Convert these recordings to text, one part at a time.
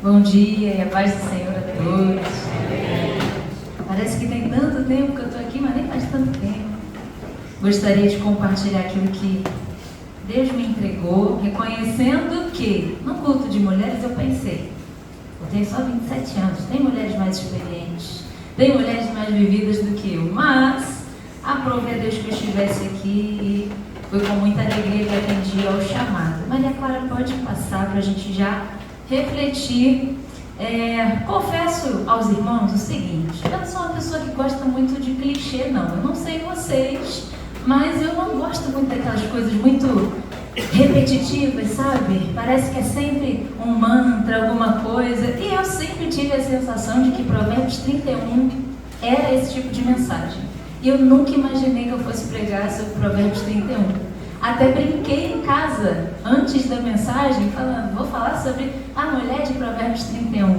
Bom dia e a paz do Senhor a todos. Parece que tem tanto tempo que eu estou aqui, mas nem faz tanto tempo. Gostaria de compartilhar aquilo que Deus me entregou, reconhecendo que no culto de mulheres eu pensei, eu tenho só 27 anos, tem mulheres mais experientes, tem mulheres mais vividas do que eu, mas aprove a Deus que eu estivesse aqui e foi com muita alegria que atendi ao chamado. Maria Clara, pode passar para a gente já refletir. Confesso aos irmãos o seguinte: eu não sou uma pessoa que gosta muito de clichê, não. Eu não sei vocês, mas eu não gosto muito daquelas coisas muito repetitivas, sabe? Parece que é sempre um mantra, alguma coisa. E eu sempre tive a sensação de que Provérbios 31 era esse tipo de mensagem. E eu nunca imaginei que eu fosse pregar sobre Provérbios 31. Até brinquei em casa, antes da mensagem, falando, vou falar sobre a mulher de Provérbios 31.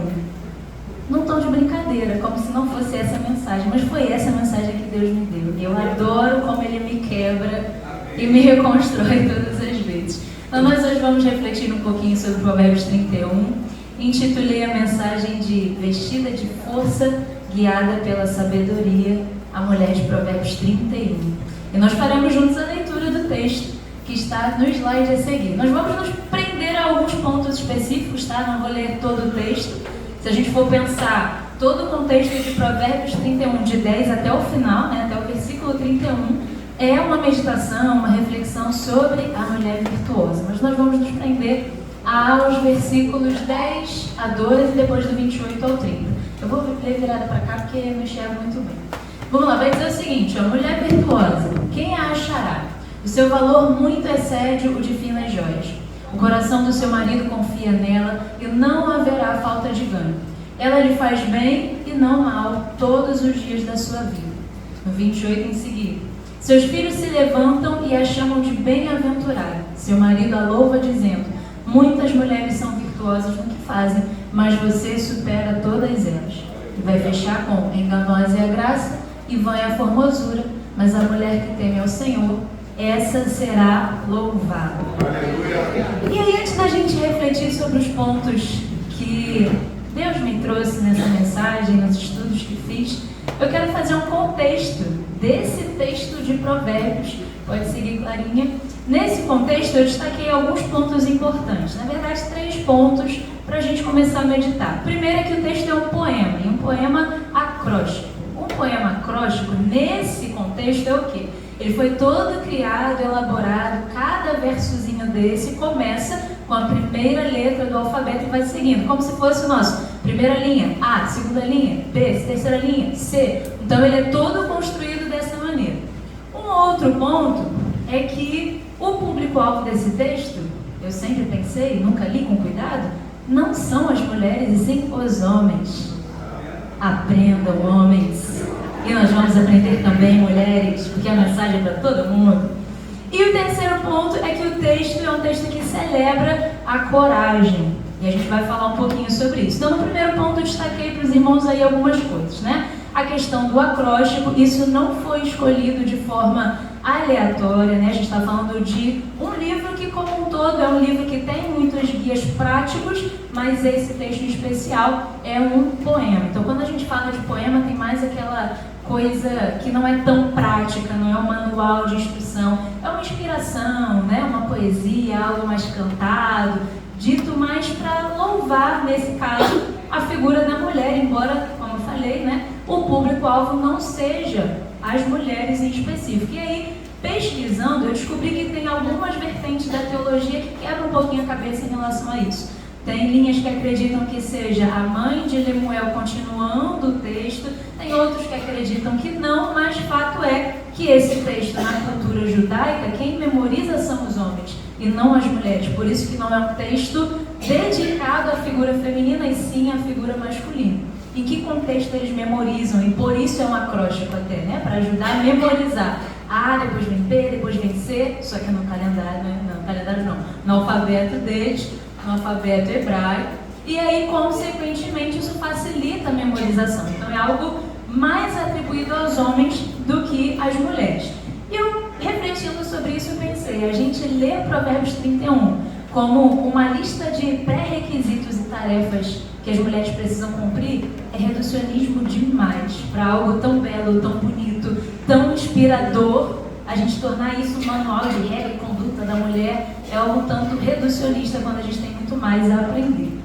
Num tom de brincadeira, como se não fosse essa mensagem, mas foi essa mensagem que Deus me deu. Eu adoro como Ele me quebra e me reconstrói todas as vezes. Então nós hoje vamos refletir um pouquinho sobre Provérbios 31. Intitulei a mensagem de Vestida de Força, Guiada pela Sabedoria, a mulher de Provérbios 31. E nós faremos juntos a leitura do texto que está no slide a seguir. Nós vamos nos prender a alguns pontos específicos, tá? Não vou ler todo o texto. Se a gente for pensar todo o contexto de Provérbios 31, de 10 até o final, né, até o versículo 31, é uma meditação, uma reflexão sobre a mulher virtuosa. Mas nós vamos nos prender aos versículos 10 a 12 e depois do 28 ao 30. Eu vou ler virada para cá porque não enxergo muito bem. Vamos lá, vai dizer o seguinte: a mulher virtuosa, quem a achará? O seu valor muito excede o de finas joias. O coração do seu marido confia nela e não haverá falta de ganho. Ela lhe faz bem e não mal todos os dias da sua vida. No 28 em seguida. Seus filhos se levantam e a chamam de bem-aventurada. Seu marido a louva dizendo, muitas mulheres são virtuosas no que fazem, mas você supera todas elas. E vai fechar com enganosa é a graça e vã é a formosura, mas a mulher que teme ao Senhor, essa será louvada. E aí, antes da gente refletir sobre os pontos que Deus me trouxe nessa mensagem, nos estudos que fiz, eu quero fazer um contexto desse texto de Provérbios. Pode seguir, Clarinha. Nesse contexto, eu destaquei alguns pontos importantes. Na verdade, 3 pontos para a gente começar a meditar. Primeiro é que o texto é um poema, e um poema acróstico. Um poema acróstico, nesse contexto, é o quê? Ele foi todo criado, elaborado, cada versozinho desse começa com a primeira letra do alfabeto e vai seguindo, como se fosse o nosso primeira linha, A, segunda linha, B, terceira linha, C. Então ele é todo construído dessa maneira. Um outro ponto é que o público-alvo desse texto, eu sempre pensei, nunca li com cuidado, não são as mulheres e sim os homens. Aprendam, homens. E nós vamos aprender também, mulheres, porque a mensagem é para todo mundo. E o terceiro ponto é que o texto é um texto que celebra a coragem. E a gente vai falar um pouquinho sobre isso. Então, no primeiro ponto, eu destaquei para os irmãos aí algumas coisas, né? A questão do acróstico, isso não foi escolhido de forma aleatória, né? A gente está falando de um livro que, como um todo, é um livro que tem muitos guias práticos, mas esse texto em especial é um poema. Então, quando a gente fala de poema, tem mais aquela coisa que não é tão prática, não é um manual de instrução, é uma inspiração, né? Uma poesia, algo mais cantado, dito mais para louvar, nesse caso, a figura da mulher, embora, como eu falei, né, o público-alvo não seja as mulheres em específico. E aí, pesquisando, eu descobri que tem algumas vertentes da teologia que quebram um pouquinho a cabeça em relação a isso. Tem linhas que acreditam que seja a mãe de Lemuel continuando o texto, tem outros que acreditam que não, mas fato é que esse texto, na cultura judaica, quem memoriza são os homens e não as mulheres. Por isso que não é um texto dedicado à figura feminina e sim à figura masculina. Em que contexto eles memorizam? E por isso é um acróstico até, né? Para ajudar a memorizar. A, depois vem B, depois vem C, só que no calendário, né? Não, no calendário não, no alfabeto deles, no alfabeto hebraico. E aí, consequentemente, isso facilita a memorização. Então é algo mais atribuído aos homens do que às mulheres. E eu, refletindo sobre isso, eu pensei, a gente lê Provérbios 31 como uma lista de pré-requisitos e tarefas que as mulheres precisam cumprir, é reducionismo demais. Para algo tão belo, tão bonito, tão inspirador, a gente tornar isso um manual de regra e conduta da mulher é algo tanto reducionista quando a gente tem muito mais a aprender.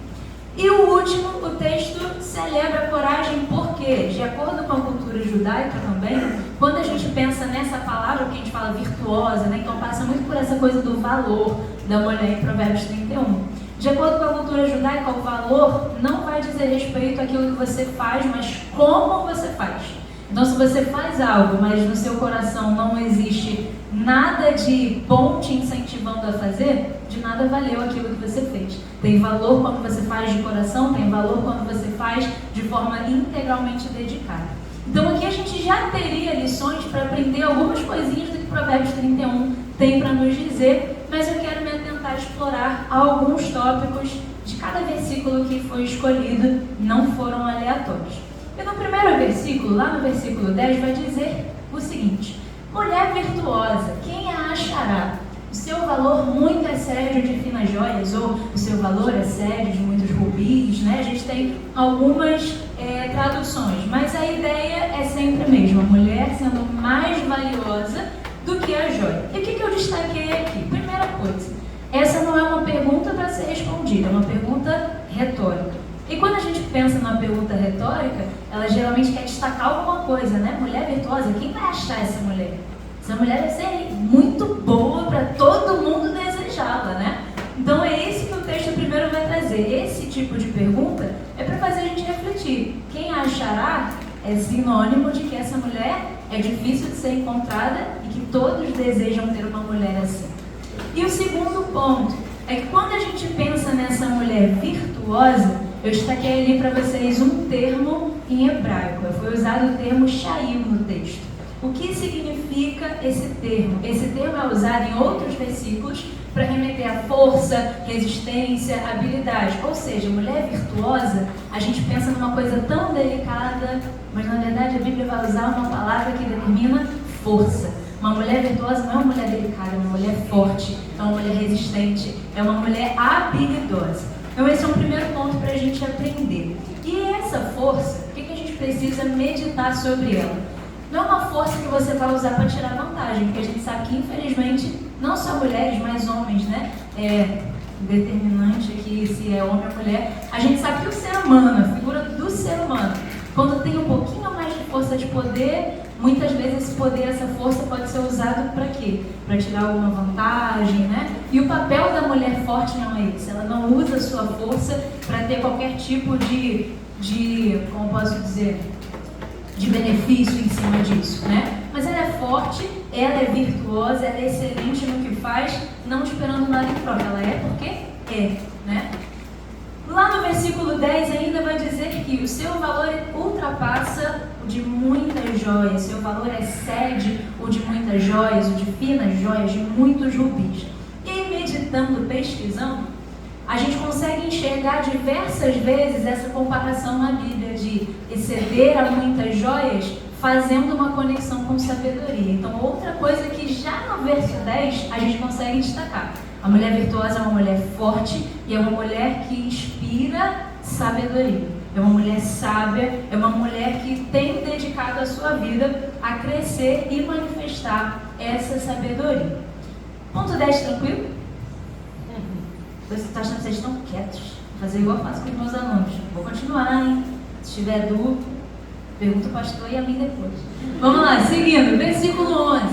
E o último, o texto celebra a coragem porque, de acordo com a cultura judaica também, quando a gente pensa nessa palavra, que a gente fala virtuosa, né, então passa muito por essa coisa do valor da mulher em Provérbios 31. De acordo com a cultura judaica, o valor não vai dizer respeito àquilo que você faz, mas como você faz. Então, se você faz algo, mas no seu coração não existe nada de bom te incentivando a fazer, de nada valeu aquilo que você fez. Tem valor quando você faz de coração, tem valor quando você faz de forma integralmente dedicada. Então, aqui a gente já teria lições para aprender algumas coisinhas do que Provérbios 31 tem para nos dizer, mas eu quero me atentar a explorar alguns tópicos de cada versículo que foi escolhido, não foram aleatórios. E no primeiro versículo, lá no versículo 10, vai dizer o seguinte: mulher virtuosa, quem a achará? O seu valor muito excede de finas joias, ou o seu valor excede de muitos rubis, né? A gente tem algumas traduções, mas a ideia é sempre a mesma: a mulher sendo mais valiosa do que a joia. E o que eu destaquei aqui? Primeira coisa, essa não é uma pergunta para ser respondida, é uma pergunta retórica. E quando a gente pensa numa pergunta retórica, ela geralmente quer destacar alguma coisa, né? Mulher virtuosa, quem vai achar essa mulher? Essa mulher deve ser muito boa para todo mundo desejá-la, né? Então é esse que o texto primeiro vai trazer. Esse tipo de pergunta é para fazer a gente refletir. Quem a achará é sinônimo de que essa mulher é difícil de ser encontrada e que todos desejam ter uma mulher assim. E o segundo ponto é que quando a gente pensa nessa mulher virtuosa, eu destaquei ali para vocês um termo em hebraico. Foi usado o termo shaim no texto. O que significa esse termo? Esse termo é usado em outros versículos para remeter a força, resistência, habilidade. Ou seja, mulher virtuosa, a gente pensa numa coisa tão delicada, mas na verdade a Bíblia vai usar uma palavra que determina força. Uma mulher virtuosa não é uma mulher delicada, é uma mulher forte, é uma mulher resistente, é uma mulher habilidosa. Então esse é um primeiro ponto para a gente aprender. E essa força, o que a gente precisa meditar sobre ela? Não é uma força que você vai usar para tirar vantagem, porque a gente sabe que, infelizmente, não só mulheres, mas homens, né? É determinante aqui se é homem ou mulher. A gente sabe que o ser humano, a figura do ser humano, quando tem um pouquinho mais de força de poder, muitas vezes esse poder, essa força pode ser usado para quê? Para tirar alguma vantagem, né? E o papel da mulher forte não é esse. Ela não usa a sua força para ter qualquer tipo de, como posso dizer, de benefício em cima disso, né? Mas ela é forte, ela é virtuosa, ela é excelente no que faz, não esperando nada em troca. Ela é porque é, né? Lá no versículo 10 ainda vai dizer que o seu valor ultrapassa o de muitas joias, seu valor excede o de muitas joias, o de finas joias, de muitos rubis. E aí, meditando, pesquisando, a gente consegue enxergar diversas vezes essa comparação na Bíblia de exceder a muitas joias, fazendo uma conexão com sabedoria. Então, outra coisa que já no verso 10 a gente consegue destacar. A mulher virtuosa é uma mulher forte e é uma mulher que inspira sabedoria. É uma mulher sábia, é uma mulher que tem dedicado a sua vida a crescer e manifestar essa sabedoria. Ponto 10, tranquilo? Você está achando que vocês estão quietos? Vou fazer igual eu faço com os meus alunos. Vou continuar, hein? Se tiver dúvida, pergunta o pastor e a mim depois. Vamos lá, seguindo, versículo 11.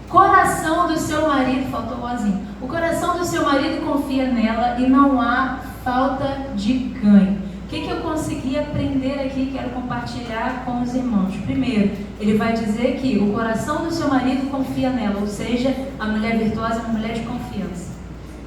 Coração do seu marido, faltou o ozinho. O coração do seu marido confia nela e não há falta de ganho. O que eu consegui aprender aqui, quero compartilhar com os irmãos. Primeiro, ele vai dizer que o coração do seu marido confia nela, ou seja, a mulher virtuosa é uma mulher de confiança.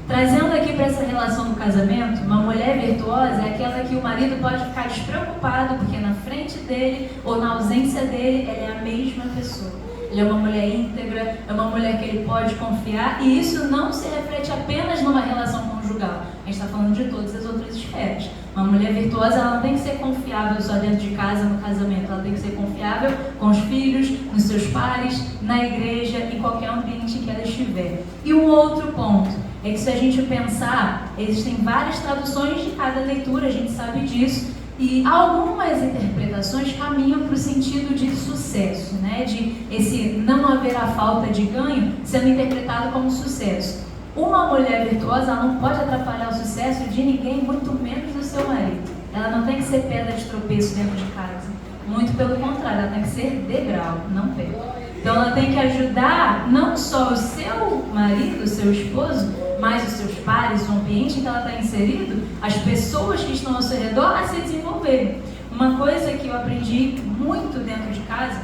Trazendo aqui para essa relação do casamento, uma mulher virtuosa é aquela que o marido pode ficar despreocupado, porque na frente dele ou na ausência dele, ela é a mesma pessoa. Ele é uma mulher íntegra, é uma mulher que ele pode confiar, e isso não se reflete apenas numa relação conjugal. A gente está falando de todas as outras esferas. Uma mulher virtuosa, ela não tem que ser confiável só dentro de casa, no casamento. Ela tem que ser confiável com os filhos, nos seus pares, na igreja, em qualquer ambiente em que ela estiver. E um outro ponto é que se a gente pensar, existem várias traduções de cada leitura, a gente sabe disso, e algumas interpretações caminham para o sentido de sucesso, né? De esse não haverá falta de ganho sendo interpretado como sucesso. Uma mulher virtuosa, ela não pode atrapalhar o sucesso de ninguém, muito menos do seu marido. Ela não tem que ser pedra de tropeço dentro de casa. Muito pelo contrário, ela tem que ser degrau, não pedra. Então ela tem que ajudar não só o seu marido, o seu esposo, mas os seus pares, o ambiente em que ela está inserido, as pessoas que estão ao seu redor a se desenvolverem. Uma coisa que eu aprendi muito dentro de casa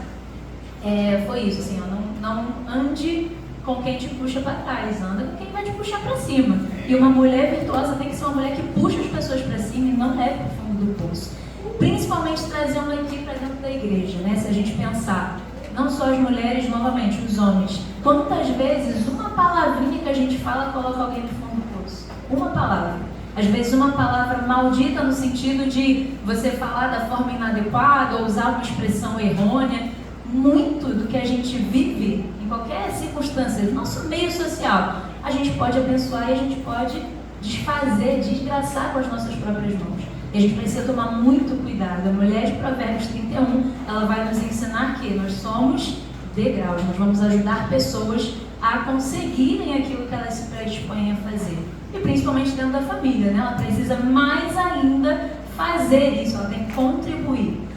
foi isso, assim, não ande com quem te puxa para trás, anda com quem vai te puxar para cima. E uma mulher virtuosa tem que ser uma mulher que puxa as pessoas para cima e não leva para o fundo do poço. Principalmente trazendo aqui para dentro da igreja, né? Se a gente pensar, não só as mulheres, novamente, os homens. Quantas vezes uma palavrinha que a gente fala coloca alguém no fundo do poço? Uma palavra. Às vezes uma palavra maldita no sentido de você falar da forma inadequada ou usar uma expressão errônea. Muito do que a gente vive, em qualquer circunstância, no nosso meio social, a gente pode abençoar e a gente pode desfazer, desgraçar com as nossas próprias mãos. E a gente precisa tomar muito cuidado. A mulher de Provérbios 31, ela vai nos ensinar que nós somos degraus, nós vamos ajudar pessoas a conseguirem aquilo que elas se predispõem a fazer. E principalmente dentro da família, né? Ela precisa mais ainda fazer isso, ela tem que contribuir.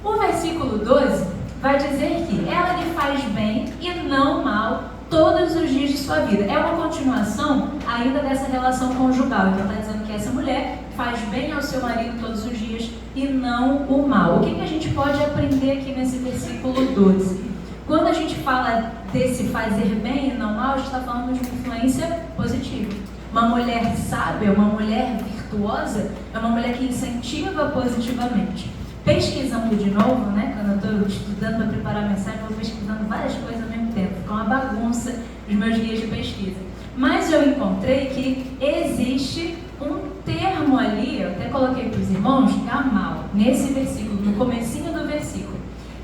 O versículo 12 vai dizer que ela lhe faz bem e não mal todos os dias de sua vida. É uma continuação ainda dessa relação conjugal. Então está dizendo que essa mulher faz bem ao seu marido todos os dias e não o mal. O que a gente pode aprender aqui nesse versículo 12? Quando a gente fala desse fazer bem e não mal, a gente está falando de uma influência positiva. Uma mulher sábia, uma mulher virtuosa, é uma mulher que incentiva positivamente. Pesquisando de novo, né? Quando eu estou estudando para preparar a mensagem, eu vou pesquisando várias coisas ao mesmo tempo. Fica uma bagunça os meus guias de pesquisa. Mas eu encontrei que existe um termo ali, eu até coloquei para os irmãos, gamal, nesse versículo, no comecinho do versículo.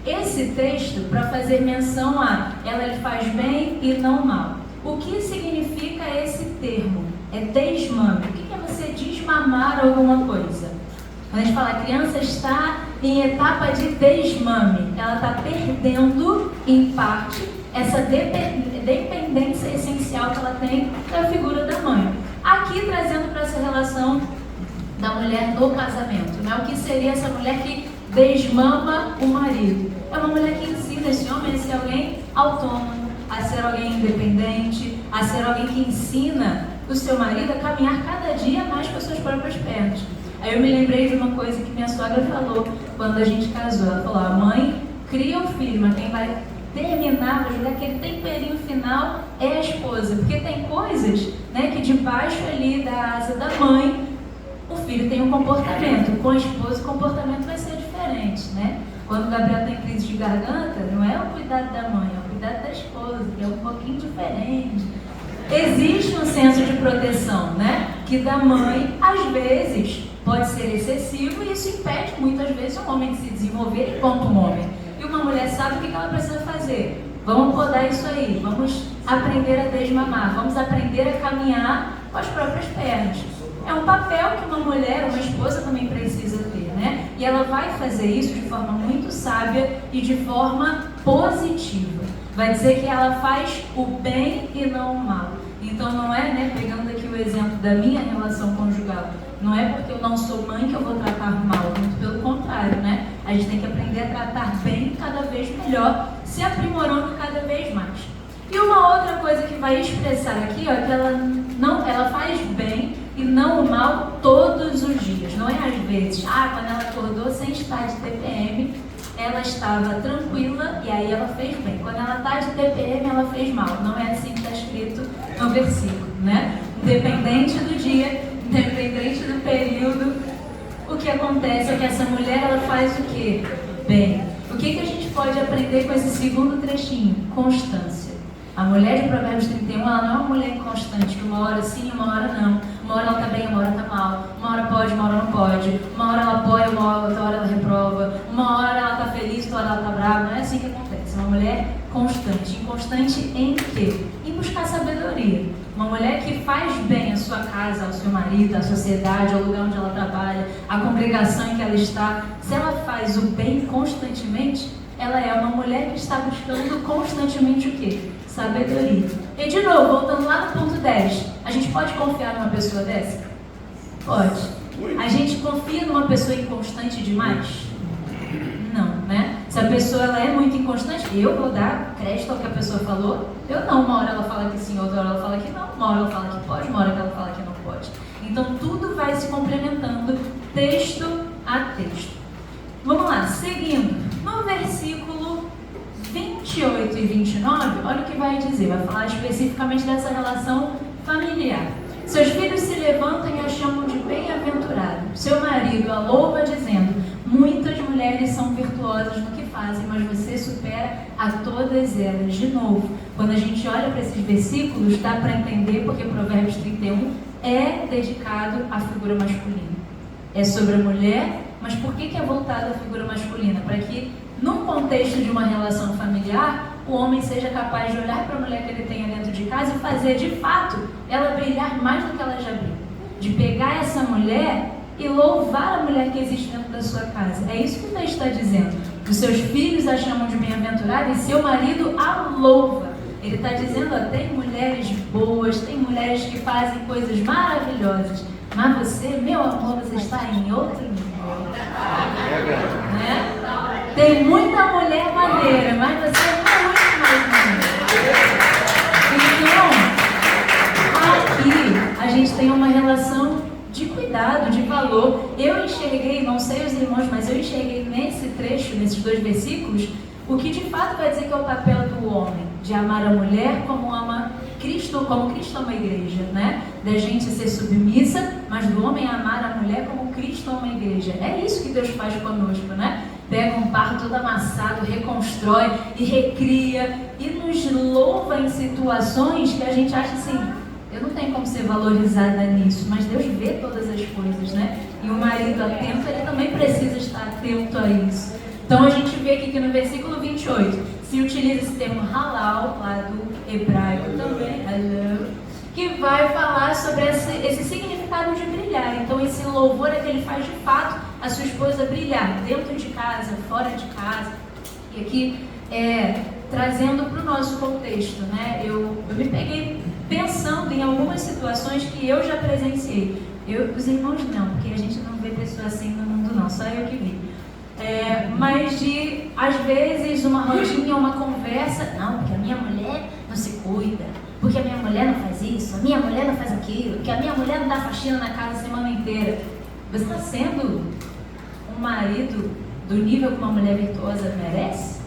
Esse texto, para fazer menção a ela lhe faz bem e não mal. O que significa esse termo? É desmame. O que é você desmamar alguma coisa? Quando a gente fala, a criança está em etapa de desmame, ela está perdendo, em parte, essa dependência essencial que ela tem da figura da mãe. Aqui trazendo para essa relação da mulher no casamento, né? O que seria essa mulher que desmama o marido? É uma mulher que ensina esse homem a ser alguém autônomo, a ser alguém independente, a ser alguém que ensina o seu marido a caminhar cada dia mais com as suas próprias pernas. Aí eu me lembrei de uma coisa que minha sogra falou quando a gente casou. Ela falou, a mãe cria o filho, mas quem vai terminar, vai jogar aquele temperinho final é a esposa. Porque tem coisas, né, que debaixo ali da asa da mãe, o filho tem um comportamento. Com a esposa o comportamento vai ser diferente, né? Quando o Gabriel tem crise de garganta, não é o cuidado da mãe, é o cuidado da esposa, que é um pouquinho diferente. Existe um senso de proteção, né? Que da mãe, às vezes, pode ser excessivo e isso impede muitas vezes um homem de se desenvolver enquanto um homem. E uma mulher sabe o que ela precisa fazer. Vamos podar isso aí, vamos aprender a desmamar, vamos aprender a caminhar com as próprias pernas. É um papel que uma mulher, uma esposa também precisa ter, né? E ela vai fazer isso de forma muito sábia e de forma positiva. Vai dizer que ela faz o bem e não o mal. Então não é, né, pegando aqui o exemplo da minha relação conjugal, não é porque eu não sou mãe que eu vou tratar mal, muito pelo contrário, né? A gente tem que aprender a tratar bem cada vez melhor, se aprimorando cada vez mais. E uma outra coisa que vai expressar aqui, ó, que ela faz bem e não o mal todos os dias, não é às vezes. Quando ela acordou sem estar de TPM, ela estava tranquila e aí ela fez bem. Quando ela está de TPM, ela fez mal. Não é assim que está escrito no versículo, né? Independente do dia, independente do período, o que acontece é que essa mulher, ela faz o quê? Bem. O que a gente pode aprender com esse segundo trechinho? Constância. A mulher de Provérbios 31, ela não é uma mulher inconstante, que uma hora sim, uma hora não. Uma hora ela está bem, uma hora está mal. Uma hora pode, uma hora não pode. Uma hora ela apoia, outra hora ela reprova. Uma hora ela está feliz, outra hora ela está brava. Não é assim que acontece. É uma mulher constante. Inconstante em quê? Em buscar sabedoria. Uma mulher que faz bem a sua casa, ao seu marido, à sociedade, ao lugar onde ela trabalha, à congregação em que ela está, se ela faz o bem constantemente, ela é uma mulher que está buscando constantemente o quê? Sabedoria. E de novo, voltando lá no ponto 10, a gente pode confiar numa pessoa dessa? Pode. A gente confia numa pessoa inconstante demais? Não, né? Se a pessoa ela é muito inconstante, eu vou dar crédito ao que a pessoa falou? Eu não. Uma hora ela fala que sim, outra hora ela fala que não. Uma hora ela fala que pode, uma hora ela fala que não pode. Então tudo vai se complementando, texto a texto. Vamos lá, seguindo. No versículo 28 e 29, olha o que vai dizer. Vai falar especificamente dessa relação familiar. Seus filhos se levantam e a chamam de bem-aventurado. Seu marido a louva dizendo: muitas mulheres são virtuosas no que fazem, mas você supera a todas elas. De novo, quando a gente olha para esses versículos, dá para entender porque Provérbios 31 é dedicado à figura masculina. É sobre a mulher, mas por que é voltado à figura masculina? Para que, num contexto de uma relação familiar, o homem seja capaz de olhar para a mulher que ele tenha dentro de casa e fazer, de fato, ela brilhar mais do que ela já brilha. De pegar essa mulher e louvar a mulher que existe dentro da sua casa. É isso que o texto está dizendo. Os seus filhos a chamam de bem-aventurada e seu marido a louva. Ele está dizendo, ó, tem mulheres boas, tem mulheres que fazem coisas maravilhosas, mas você, meu amor, você está em outro nível. Né? Tem muita mulher maneira, mas você é muito mais maneira. Então, aqui a gente tem uma relação de cuidado, de valor. Eu enxerguei, não sei os irmãos, mas eu enxerguei nesse trecho, nesses 2 versículos, o que de fato vai dizer que é o papel do homem, de amar a mulher como ama Cristo, como Cristo ama a igreja, né? Da gente ser submissa, mas do homem amar a mulher como Cristo ama a igreja. É isso que Deus faz conosco, né? Pega um barro todo amassado, reconstrói e recria e nos louva em situações que a gente acha assim, eu não tenho como ser valorizada nisso, mas Deus vê todas as coisas, né? E o marido atento, ele também precisa estar atento a isso. Então a gente vê aqui que no versículo 28 se utiliza esse termo halal, lá do hebraico também, halal, que vai falar sobre esse significado de brilhar. Então esse louvor é que ele faz de fato a sua esposa brilhar, dentro de casa, fora de casa. E aqui, trazendo para o nosso contexto, né? Eu me peguei pensando em algumas situações que eu já presenciei. Os irmãos não, porque a gente não vê pessoas assim no mundo não, só eu que vi. Mas de, às vezes, uma rodinha, uma conversa, não, porque a minha mulher não se cuida, porque a minha mulher não faz isso, a minha mulher não faz aquilo, porque a minha mulher não dá faxina na casa a semana inteira. Você está sendo um marido do nível que uma mulher virtuosa merece?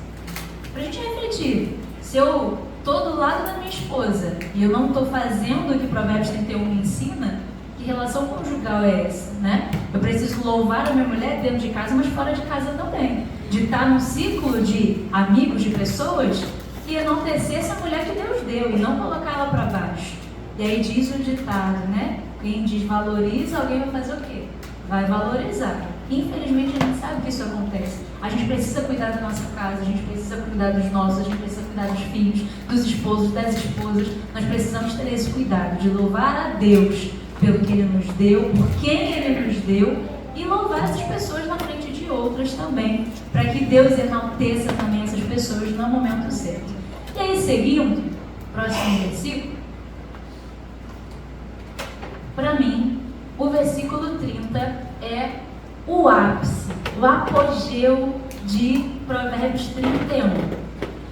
Para a gente refletir, se eu estou do lado da minha esposa e eu não estou fazendo o que Provérbios 31 me ensina, que relação conjugal é essa, né? Eu preciso louvar a minha mulher dentro de casa, mas fora de casa também. De estar num ciclo de amigos, de pessoas, e enaltecer essa mulher que Deus deu e não colocar ela para baixo. E aí diz o ditado, né? Quem desvaloriza, alguém vai fazer o quê? Vai valorizar. Infelizmente a gente sabe que isso acontece. A gente precisa cuidar da nossa casa, a gente precisa cuidar dos nossos, a gente precisa cuidar dos filhos, dos esposos, das esposas. Nós precisamos ter esse cuidado de louvar a Deus pelo que Ele nos deu, por quem Ele nos deu, e louvar essas pessoas na frente de outras também, para que Deus enalteça também essas pessoas no momento certo. E aí, seguindo, próximo versículo, para mim, o versículo 30 é o ápice, o apogeu de Provérbios 31.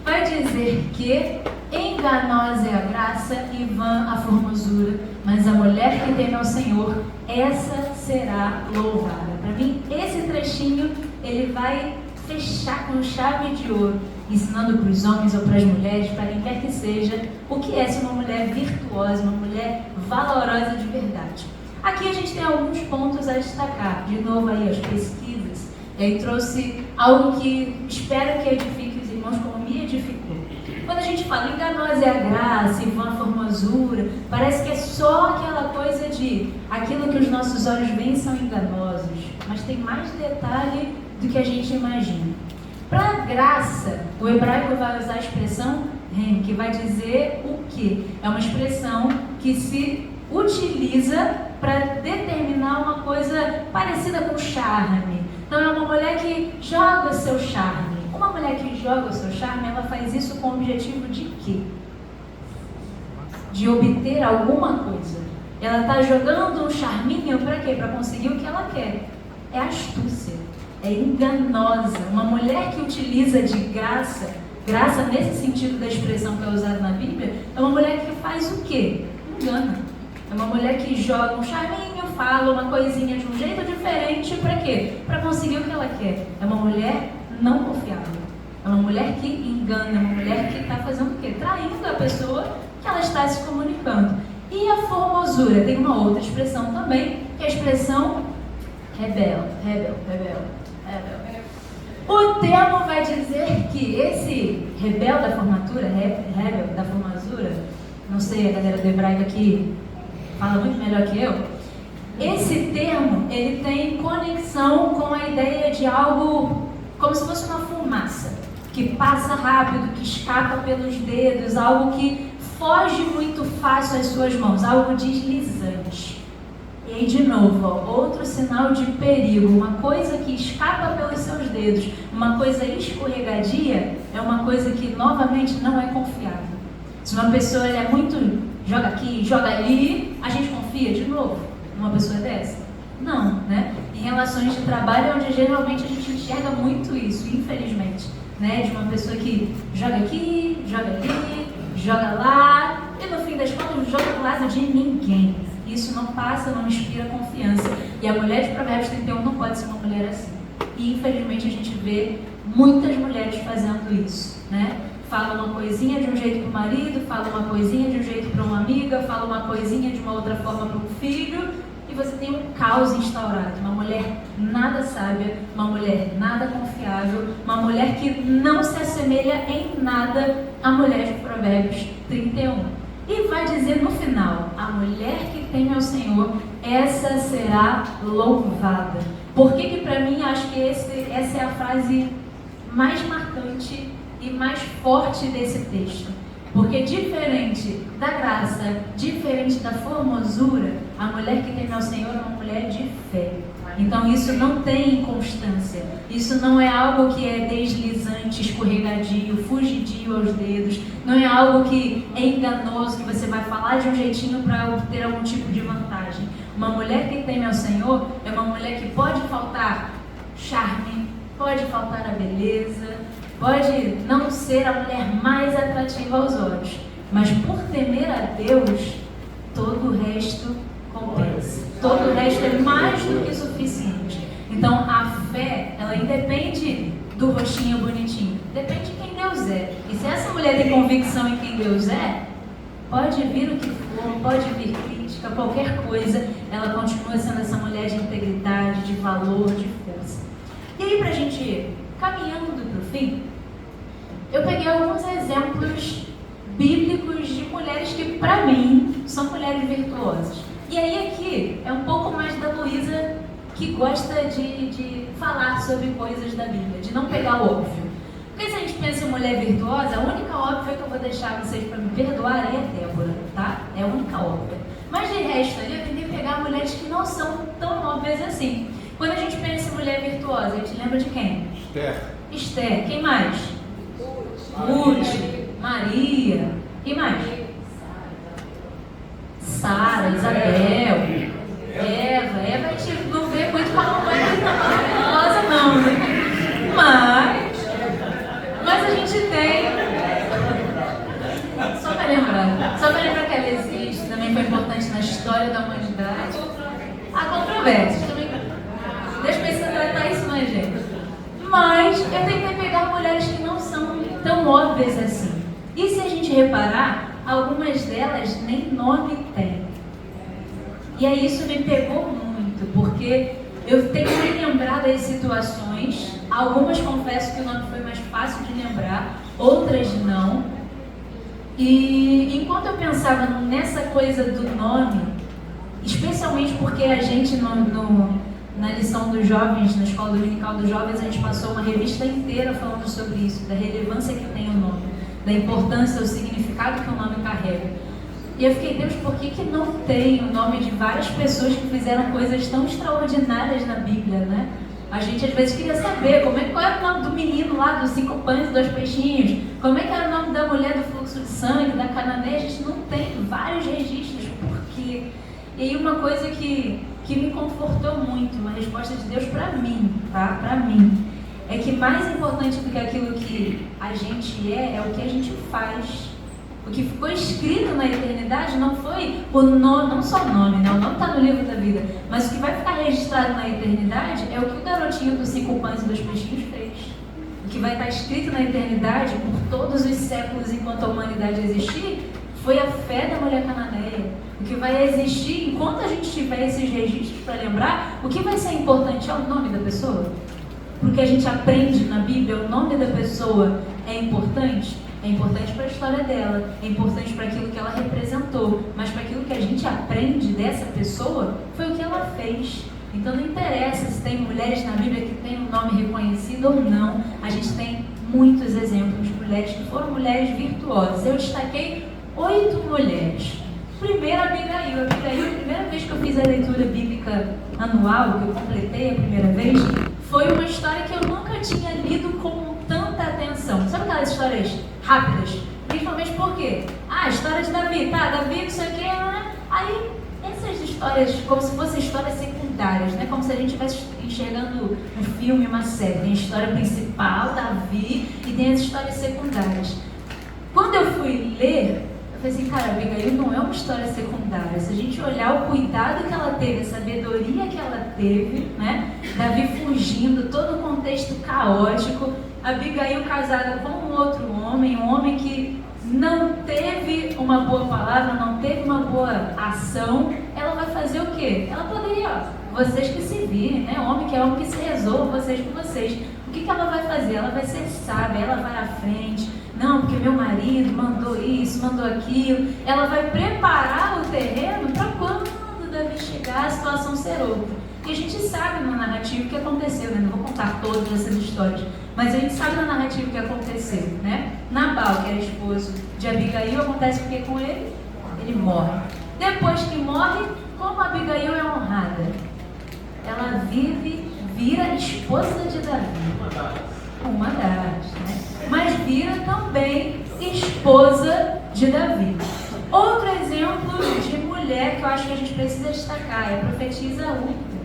Vai dizer que enganosa é a graça e vã a formosura, mas a mulher que teme ao Senhor, essa será louvada. Para mim, esse trechinho, ele vai fechar com chave de ouro, ensinando para os homens ou para as mulheres, para quem quer que seja, o que é ser uma mulher virtuosa, uma mulher valorosa de verdade. Aqui a gente tem alguns pontos a destacar. De novo aí as pesquisas. E aí trouxe algo que espero que edifique os irmãos como me edificou. Quando a gente fala enganosa é a graça e vã a formosura, parece que é só aquela coisa de aquilo que os nossos olhos veem são enganosos. Mas tem mais detalhe do que a gente imagina. Para graça, o hebraico vai usar a expressão que vai dizer o quê? É uma expressão que se utiliza para determinar uma coisa parecida com charme. Então é uma mulher que joga seu charme. Uma mulher que joga o seu charme, ela faz isso com o objetivo de quê? De obter alguma coisa. Ela está jogando um charminho para quê? Para conseguir o que ela quer. É astúcia, é enganosa. Uma mulher que utiliza de graça nesse sentido da expressão que é usada na Bíblia, é uma mulher que faz o quê? Engana. É uma mulher que joga um charminho, fala uma coisinha de um jeito diferente, para quê? Para conseguir o que ela quer. É uma mulher não confiável. É uma mulher que engana, é uma mulher que está fazendo o quê? Traindo a pessoa que ela está se comunicando. E a formosura tem uma outra expressão também, que é a expressão rebel. O termo vai dizer que esse rebel da formosura, não sei, a galera do hebraico aqui fala muito melhor que eu. Esse termo, ele tem conexão com a ideia de algo como se fosse uma fumaça, que passa rápido, que escapa pelos dedos, algo que foge muito fácil às suas mãos, algo deslizante. E aí, de novo, outro sinal de perigo, uma coisa que escapa pelos seus dedos, uma coisa escorregadia, é uma coisa que, novamente, não é confiável. Se uma pessoa é muito, joga aqui, joga ali, a gente confia de novo numa pessoa dessa? Não, né? Em relações de trabalho é onde geralmente a gente enxerga muito isso, infelizmente, né? De uma pessoa que joga aqui, joga ali, joga lá, e no fim das contas não joga do lado de ninguém. Isso não passa, não inspira confiança. E a mulher de Provérbios 31 não pode ser uma mulher assim. E infelizmente a gente vê muitas mulheres fazendo isso, né? Fala uma coisinha de um jeito para o marido, fala uma coisinha de um jeito para uma amiga, fala uma coisinha de uma outra forma para um filho, e você tem um caos instaurado. Uma mulher nada sábia, uma mulher nada confiável, uma mulher que não se assemelha em nada à mulher de Provérbios 31. E vai dizer no final, a mulher que teme ao Senhor, essa será louvada. Por que para mim acho que essa é a frase mais marcante e mais forte desse texto? Porque diferente da graça, diferente da formosura, a mulher que teme ao Senhor é uma mulher de fé. Então isso não tem inconstância, isso não é algo que é deslizante, escorregadio, fugidio aos dedos, não é algo que é enganoso, que você vai falar de um jeitinho para obter algum tipo de vantagem. Uma mulher que teme ao Senhor é uma mulher que pode faltar charme, pode faltar a beleza, pode não ser a mulher mais atrativa aos olhos, mas por temer a Deus, todo o resto compensa. Todo o resto é mais do que suficiente. Então a fé, ela independe do rostinho bonitinho, depende de quem Deus é. E se essa mulher tem convicção em quem Deus é, pode vir o que for, pode vir crítica, qualquer coisa, ela continua sendo essa mulher de integridade, de valor, de força. E aí, pra gente ir caminhando para o fim, eu peguei alguns exemplos bíblicos de mulheres que, para mim, são mulheres virtuosas. E aí aqui é um pouco mais da Luísa, que gosta de falar sobre coisas da Bíblia, de não pegar o óbvio. Porque se a gente pensa em mulher virtuosa, a única óbvia que eu vou deixar vocês para me perdoarem é Débora, tá? É a única óbvia. Mas de resto ali eu tentei pegar mulheres que não são tão óbvias assim. Quando a gente pensa em mulher virtuosa, a gente lembra de quem? Esther. Quem mais? Ruth. Maria. Quem mais? Sara, Isabel, Eva. Eva a gente não vê muito com a mamãe virtuosa não, né? Mas a gente tem, só para lembrar que ela existe, também foi importante na história da humanidade. Há controvérsias, também. Deixa eu ver se eu tratar isso mais, gente. Mas eu tentei pegar mulheres que não são tão óbvias assim. E se a gente reparar, algumas delas nem nome têm. E aí isso me pegou muito, porque eu tenho me lembrado das situações, algumas confesso que o nome foi mais fácil de lembrar, outras não. E enquanto eu pensava nessa coisa do nome, especialmente porque a gente na lição dos jovens, na escola dominical dos jovens, a gente passou uma revista inteira falando sobre isso, da relevância que tem o nome, da importância, do significado que o nome carrega. E eu fiquei, Deus, por que não tem o nome de várias pessoas que fizeram coisas tão extraordinárias na Bíblia, né? A gente às vezes queria saber qual era o nome do menino lá dos 5 pães e 2 peixinhos, como é que era o nome da mulher do fluxo de sangue, da cananeia. A gente não tem vários registros, por quê? E aí uma coisa que me confortou muito, uma resposta de Deus para mim, tá? Para mim, é que mais importante do que aquilo que a gente é o que a gente faz. O que ficou escrito na eternidade não foi o nome, não só o nome, né? O nome está no livro da vida, mas o que vai ficar registrado na eternidade é o que o garotinho dos 5 pães e 2 peixinhos fez. O que vai estar escrito na eternidade por todos os séculos enquanto a humanidade existir foi a fé da mulher cananeia. O que vai existir enquanto a gente tiver esses registros para lembrar, o que vai ser importante é o nome da pessoa. Porque a gente aprende na Bíblia, o nome da pessoa é importante. É importante para a história dela, é importante para aquilo que ela representou, mas para aquilo que a gente aprende dessa pessoa foi o que ela fez. Então não interessa se tem mulheres na Bíblia que têm um nome reconhecido ou não, a gente tem muitos exemplos de mulheres que foram mulheres virtuosas. Eu destaquei 8 mulheres. Primeiro, Abigail. A primeira vez que eu fiz a leitura bíblica anual, que eu completei a primeira vez, foi uma história que eu nunca tinha lido com tanta atenção. Sabe aquelas histórias rápidas? Principalmente porque, a história de Davi, tá, Davi, não sei o que, né? Aí, essas histórias, como se fossem histórias secundárias, né? Como se a gente estivesse enxergando um filme, uma série. Tem a história principal, Davi, e tem as histórias secundárias. Quando eu fui ler, eu falei assim, cara, Abigail não é uma história secundária. Se a gente olhar o cuidado que ela teve, a sabedoria que ela teve, né? Davi fugindo, todo o contexto caótico, Abigail casada com um outro homem, um homem que não teve uma boa palavra, não teve uma boa ação, ela vai fazer o quê? Ela poderia, vocês que se virem, né? Homem que é homem que se resolva, vocês com vocês. O que ela vai fazer? Ela vai ser sábia, ela vai à frente. Não, porque meu marido mandou isso, mandou aquilo. Ela vai preparar o terreno para quando Davi chegar, a situação ser outra. E a gente sabe na narrativa o que aconteceu, né? Não vou contar todas essas histórias, mas a gente sabe na narrativa o que aconteceu, né? Nabal, que era esposo de Abigail, acontece o que com ele? Ele morre. Depois que morre, como Abigail é honrada? Ela vira esposa de Davi. Uma das, né? Mas vira também esposa de Davi. Outro exemplo de mulher que eu acho que a gente precisa destacar é a profetisa Ulda.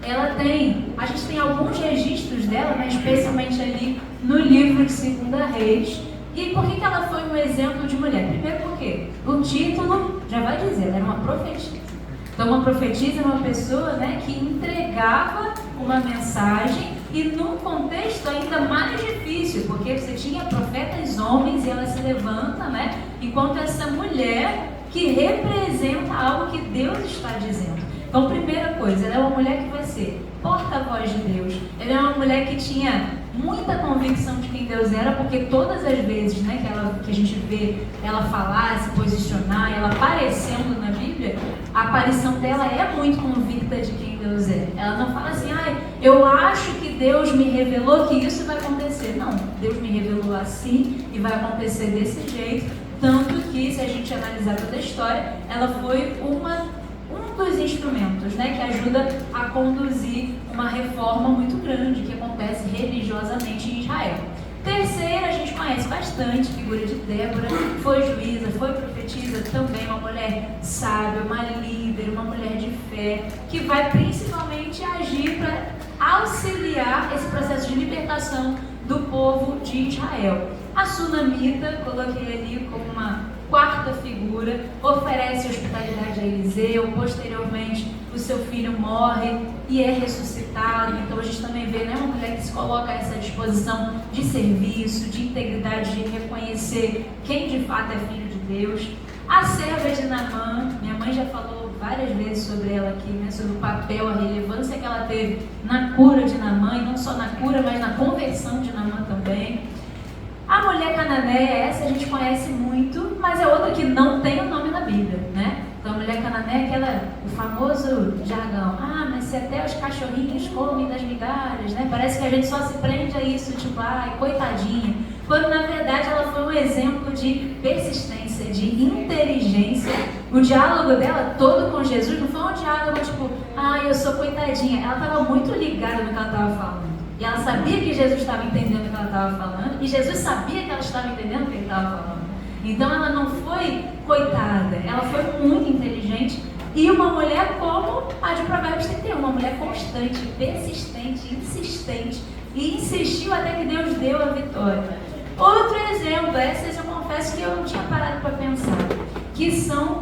Ela tem, a gente tem alguns registros dela, né, especialmente ali no livro de 2 Reis. E por que ela foi um exemplo de mulher? Primeiro porque o título já vai dizer, ela era uma profetisa. Então uma profetisa é uma pessoa, né, que entregava uma mensagem e num contexto ainda mais difícil, porque você tinha profetas homens e ela se levanta, né, enquanto essa mulher que representa algo que Deus está dizendo. Então, primeira coisa, ela é uma mulher que vai ser porta-voz de Deus. Ela é uma mulher que tinha muita convicção de quem Deus era, porque todas as vezes, né, que a gente vê ela falar, se posicionar, ela aparecendo na Bíblia, a aparição dela é muito convicta de quem Deus é. Ela não fala assim, eu acho que Deus me revelou que isso vai acontecer. Não, Deus me revelou assim e vai acontecer desse jeito. Tanto que, se a gente analisar toda a história, ela foi um dos instrumentos, né, que ajuda a conduzir uma reforma muito grande que acontece religiosamente em Israel. Terceira, a gente conhece bastante, figura de Débora, foi juíza, foi profetisa, também uma mulher sábia, uma líder, uma mulher de fé, que vai principalmente agir para auxiliar esse processo de libertação do povo de Israel. A Sunamita, coloquei ali como uma quarta figura, oferece hospitalidade a Eliseu, posteriormente o seu filho morre e é ressuscitado. Então a gente também vê, né, uma mulher que se coloca a essa disposição de serviço, de integridade, de reconhecer quem de fato é filho de Deus. A serva de Naamã, minha mãe já falou várias vezes sobre ela aqui, né, sobre o papel, a relevância que ela teve na cura de Naamã, e não só na cura, mas na conversão de Naamã também. A mulher cananeia, essa a gente conhece muito, mas é outra que não tem o nome na Bíblia, né? Então a mulher cananeia é aquela, o famoso jargão, mas se até os cachorrinhos comem das migalhas, né? Parece que a gente só se prende a isso, tipo, coitadinha. quando na verdade ela foi um exemplo de persistência, de inteligência. O diálogo dela todo com Jesus não foi um diálogo tipo, eu sou coitadinha. Ela estava muito ligada no que ela estava falando. E ela sabia que Jesus estava entendendo o que ela estava falando, e Jesus sabia que ela estava entendendo o que ele estava falando. Então ela não foi coitada, ela foi muito inteligente. E uma mulher como a de Provérbios 31, uma mulher constante, persistente, insistente, e insistiu até que Deus deu a vitória. Outro exemplo, essas eu confesso que eu não tinha parado para pensar, que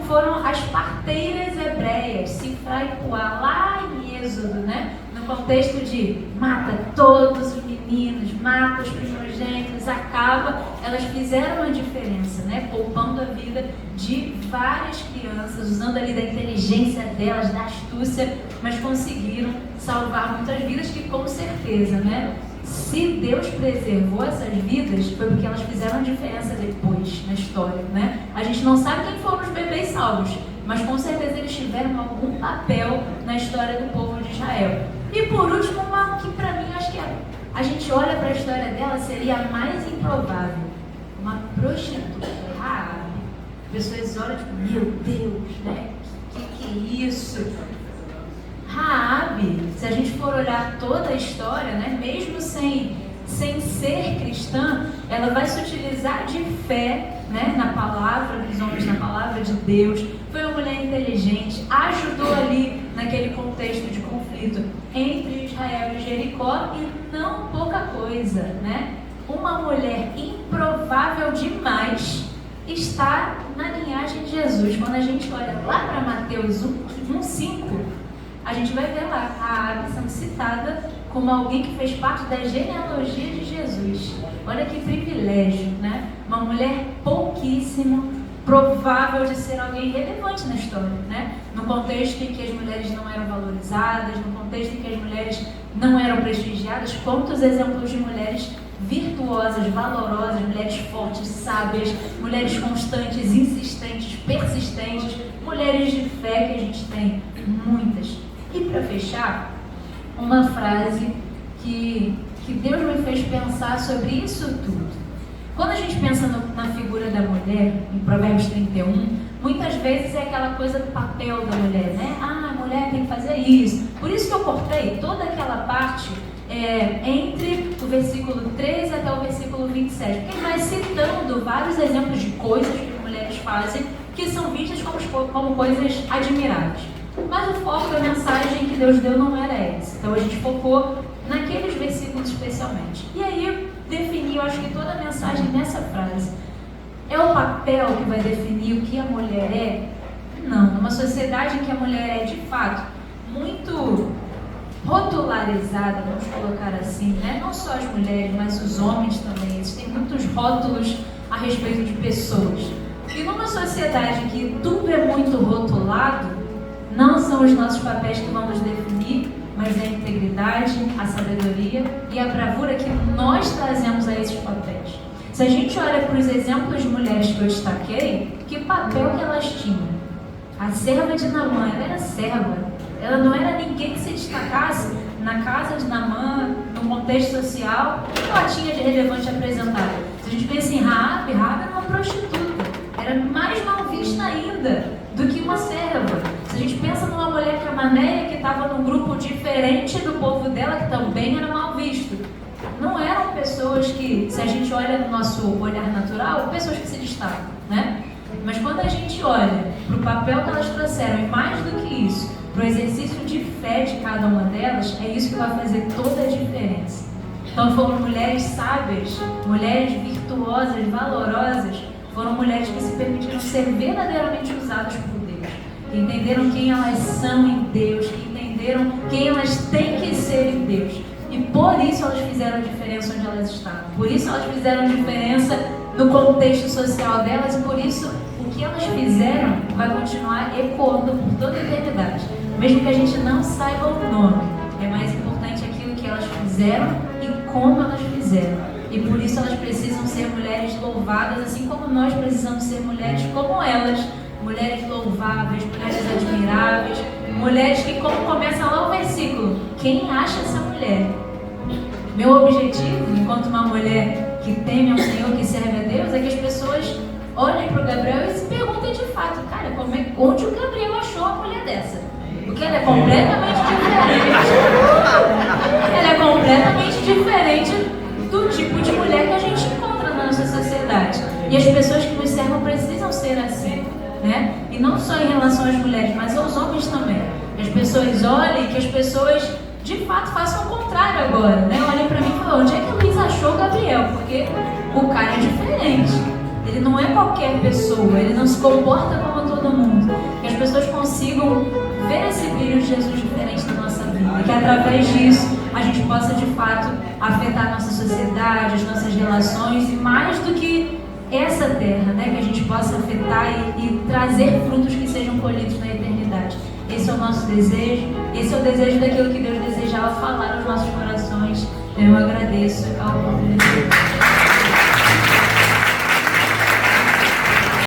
foram as parteiras hebreias, Sifra e Puá, lá em Êxodo, né? No contexto de mata todos os meninos, mata os primogênitos, acaba, elas fizeram a diferença, né? Poupando a vida de várias crianças, usando ali da inteligência delas, da astúcia, mas conseguiram salvar muitas vidas que com certeza, né? Se Deus preservou essas vidas, foi porque elas fizeram a diferença depois na história, né? A gente não sabe quem foram os bebês salvos, mas com certeza eles tiveram algum papel na história do povo de Israel. E por último, uma que para mim, acho que a gente olha para a história dela, seria a mais improvável. Uma prostituta, Raabe. Pessoas olham tipo, meu Deus, né? Que é isso? Raabe, se a gente for olhar toda a história, né? Mesmo sem ser cristã, ela vai se utilizar de fé, né? Na palavra dos homens, na palavra de Deus. Foi uma mulher inteligente, ajudou ali naquele contexto de conflito entre Israel e Jericó, e não pouca coisa, né? Uma mulher improvável demais está na linhagem de Jesus. Quando a gente olha lá para Mateus 1:5, a gente vai ver lá a Raabe sendo citada como alguém que fez parte da genealogia de Jesus. Olha que privilégio, né? Uma mulher pouquíssimo provável de ser alguém relevante na história, né? No contexto em que as mulheres não eram valorizadas, no contexto em que as mulheres não eram prestigiadas, quantos exemplos de mulheres virtuosas, valorosas, mulheres fortes, sábias, mulheres constantes, insistentes, persistentes, mulheres de fé que a gente tem, muitas. E para fechar, uma frase que Deus me fez pensar sobre isso tudo. Quando a gente pensa na figura da mulher, em Provérbios 31, muitas vezes é aquela coisa do papel da mulher, né? A mulher tem que fazer isso. Por isso que eu cortei toda aquela parte entre o versículo 13 até o versículo 27, porque ele vai citando vários exemplos de coisas que mulheres fazem que são vistas como coisas admiráveis. Mas o foco da mensagem que Deus deu não era esse. Então a gente focou naqueles versículos especialmente. E aí eu acho que toda a mensagem nessa frase. É o papel que vai definir o que a mulher é? Não. Numa sociedade em que a mulher é, de fato, muito rotularizada, vamos colocar assim, né? Não só as mulheres, mas os homens também. Existem muitos rótulos a respeito de pessoas. E numa sociedade em que tudo é muito rotulado, não são os nossos papéis que vão nos definir, mas a integridade, a sabedoria e a bravura que nós trazemos a esses papéis. Se a gente olha para os exemplos de mulheres que eu destaquei, que papel que elas tinham? A serva de Naamã, ela era serva. Ela não era ninguém que se destacasse na casa de Naamã, no contexto social. O que ela tinha de relevante apresentar? Se a gente pensa em Raabe era uma prostituta. Era mais mal vista ainda do que uma serva. Se a gente pensa numa mulher cananeia que estava num grupo diferente do povo dela, que também era mal visto. Não eram pessoas que, se a gente olha no nosso olhar natural, pessoas que se destacam, né? Mas quando a gente olha para o papel que elas trouxeram, e mais do que isso, para o exercício de fé de cada uma delas, é isso que vai fazer toda a diferença. Então foram mulheres sábias, mulheres virtuosas, valorosas, foram mulheres que se permitiram ser verdadeiramente usadas por Deus, que entenderam quem elas são em Deus, que entenderam quem elas têm que ser em Deus. E por isso elas fizeram diferença onde elas estavam. Por isso elas fizeram diferença no contexto social delas, e por isso o que elas fizeram vai continuar ecoando por toda a eternidade. Mesmo que a gente não saiba o nome, é mais importante aquilo que elas fizeram e como elas fizeram. E por isso elas precisam ser mulheres louvadas, assim como nós precisamos ser mulheres como elas. Mulheres louváveis, mulheres admiráveis, mulheres que, como começa lá o versículo, quem acha essa mulher? Meu objetivo, enquanto uma mulher que teme ao Senhor, que serve a Deus, é que as pessoas olhem para o Gabriel e se perguntem de fato, cara, onde o Gabriel achou uma mulher dessa? Porque ela é completamente diferente. Ela é completamente diferente do tipo de mulher que a gente encontra na nossa sociedade. E as pessoas que nos cercam precisam ser assim, né? E não só em relação às mulheres, mas aos homens também. Que as pessoas olhem, que as pessoas de fato façam o contrário agora, né? Olhem pra mim e falem, onde é que a Luísa achou o Gabriel? Porque o cara é diferente. Ele não é qualquer pessoa, ele não se comporta como todo mundo. Que as pessoas consigam ver esse brilho de Jesus diferente na nossa vida. E que através disso a gente possa de fato afetar a nossa sociedade, as nossas relações, e mais do que essa terra, né? Que a gente possa afetar e trazer frutos que sejam colhidos na eternidade. Esse é o nosso desejo, esse é o desejo daquilo que Deus desejava falar aos nossos corações. Eu agradeço a oportunidade.